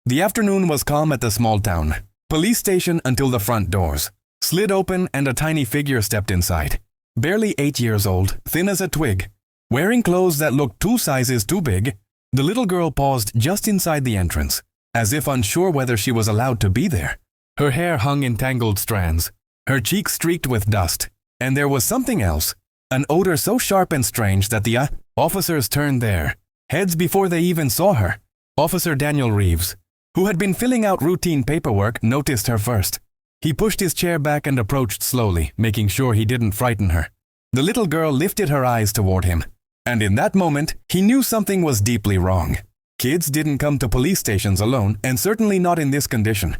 The afternoon was calm at the small town. Police station until the front doors slid open and a tiny figure stepped inside. Barely 8 years old, thin as a twig, wearing clothes that looked 2 sizes too big, the little girl paused just inside the entrance, as if unsure whether she was allowed to be there. Her hair hung in tangled strands, her cheeks streaked with dust, and there was something else, an odor so sharp and strange that the officers turned their heads before they even saw her. Officer Daniel Reeves, who had been filling out routine paperwork, noticed her first. He pushed his chair back and approached slowly, making sure he didn't frighten her. The little girl lifted her eyes toward him, and in that moment, he knew something was deeply wrong. Kids didn't come to police stations alone, and certainly not in this condition.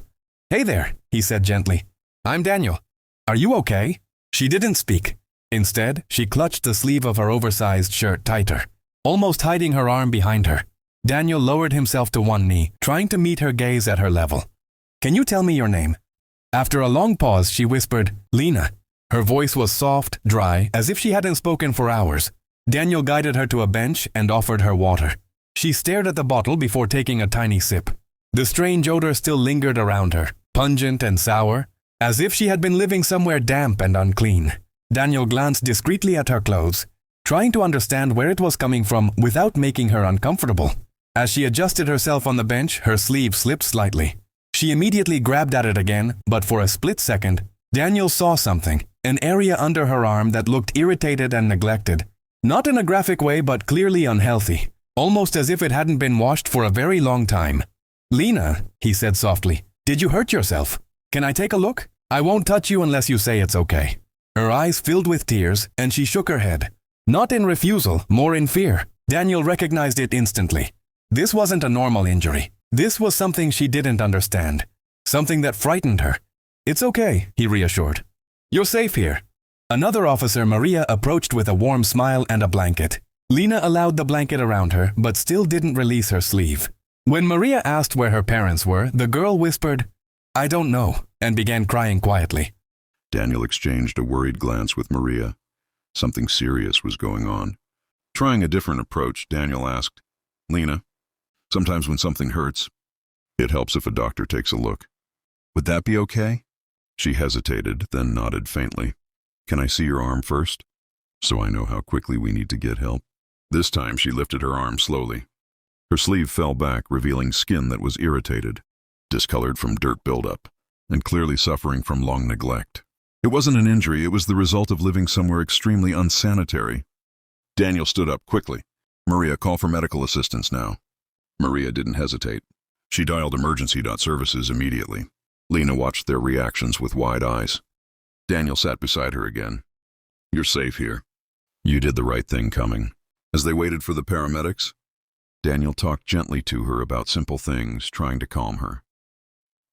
"Hey there," he said gently. "I'm Daniel. Are you okay?" She didn't speak. Instead, she clutched the sleeve of her oversized shirt tighter, almost hiding her arm behind her. Daniel lowered himself to one knee, trying to meet her gaze at her level. "Can you tell me your name?" After a long pause, she whispered, "Lena." Her voice was soft, dry, as if she hadn't spoken for hours. Daniel guided her to a bench and offered her water. She stared at the bottle before taking a tiny sip. The strange odor still lingered around her, pungent and sour, as if she had been living somewhere damp and unclean. Daniel glanced discreetly at her clothes, trying to understand where it was coming from without making her uncomfortable. As she adjusted herself on the bench, her sleeve slipped slightly. She immediately grabbed at it again, but for a split second, Daniel saw something, an area under her arm that looked irritated and neglected. Not in a graphic way, but clearly unhealthy, almost as if it hadn't been washed for a very long time. "Lena," he said softly, "did you hurt yourself? Can I take a look? I won't touch you unless you say it's okay." Her eyes filled with tears, and she shook her head. Not in refusal, more in fear. Daniel recognized it instantly. This wasn't a normal injury. This was something she didn't understand. Something that frightened her. "It's okay," he reassured. "You're safe here." Another officer, Maria, approached with a warm smile and a blanket. Lena allowed the blanket around her, but still didn't release her sleeve. When Maria asked where her parents were, the girl whispered, "I don't know," and began crying quietly. Daniel exchanged a worried glance with Maria. Something serious was going on. Trying a different approach, Daniel asked, "Lena, sometimes when something hurts, it helps if a doctor takes a look. Would that be okay?" She hesitated, then nodded faintly. "Can I see your arm first, so I know how quickly we need to get help?" This time she lifted her arm slowly. Her sleeve fell back, revealing skin that was irritated, discolored from dirt buildup, and clearly suffering from long neglect. It wasn't an injury, it was the result of living somewhere extremely unsanitary. Daniel stood up quickly. "Maria, call for medical assistance now." Maria didn't hesitate. She dialed emergency.services immediately. Lena watched their reactions with wide eyes. Daniel sat beside her again. "You're safe here. You did the right thing coming." As they waited for the paramedics, Daniel talked gently to her about simple things, trying to calm her.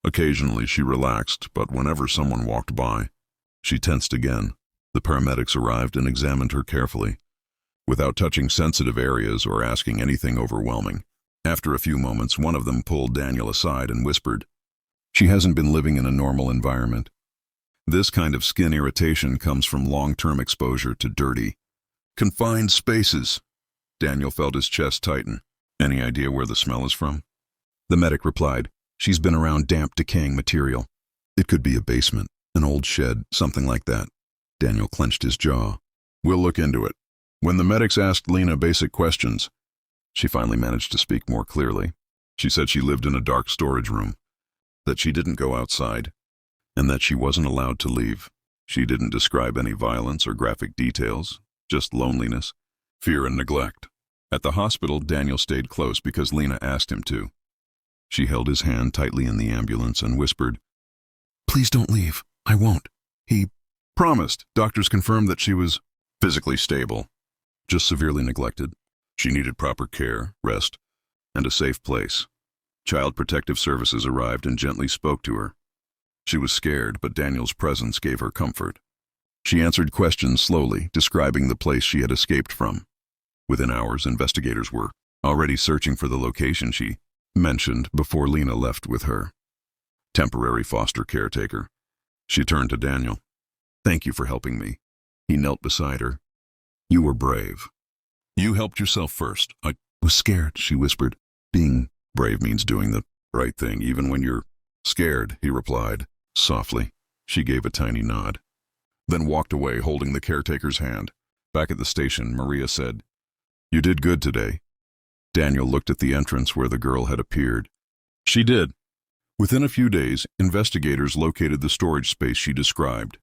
Occasionally she relaxed, but whenever someone walked by, she tensed again. The paramedics arrived and examined her carefully, without touching sensitive areas or asking anything overwhelming. After a few moments, one of them pulled Daniel aside and whispered, "She hasn't been living in a normal environment. This kind of skin irritation comes from long-term exposure to dirty, confined spaces." Daniel felt his chest tighten. "Any idea where the smell is from?" The medic replied, "She's been around damp, decaying material. It could be a basement, an old shed, something like that." Daniel clenched his jaw. "We'll look into it." When the medics asked Lena basic questions, she finally managed to speak more clearly. She said she lived in a dark storage room, that she didn't go outside, and that she wasn't allowed to leave. She didn't describe any violence or graphic details, just loneliness, fear, and neglect. At the hospital, Daniel stayed close because Lena asked him to. She held his hand tightly in the ambulance and whispered, "Please don't leave. I won't." He promised. Doctors confirmed that she was physically stable, just severely neglected. She needed proper care, rest, and a safe place. Child Protective Services arrived and gently spoke to her. She was scared, but Daniel's presence gave her comfort. She answered questions slowly, describing the place she had escaped from. Within hours, investigators were already searching for the location she mentioned before Lena left with her temporary foster caretaker. She turned to Daniel. "Thank you for helping me." He knelt beside her. "You were brave. You helped yourself first." "I was scared," she whispered. "Being brave means doing the Right thing, even when you're scared, he replied, softly. She gave a tiny nod, then walked away holding the caretaker's hand. Back at the station, Maria said, "You did good today." Daniel looked at the entrance where the girl had appeared. She did. Within a few days, investigators located the storage space she described.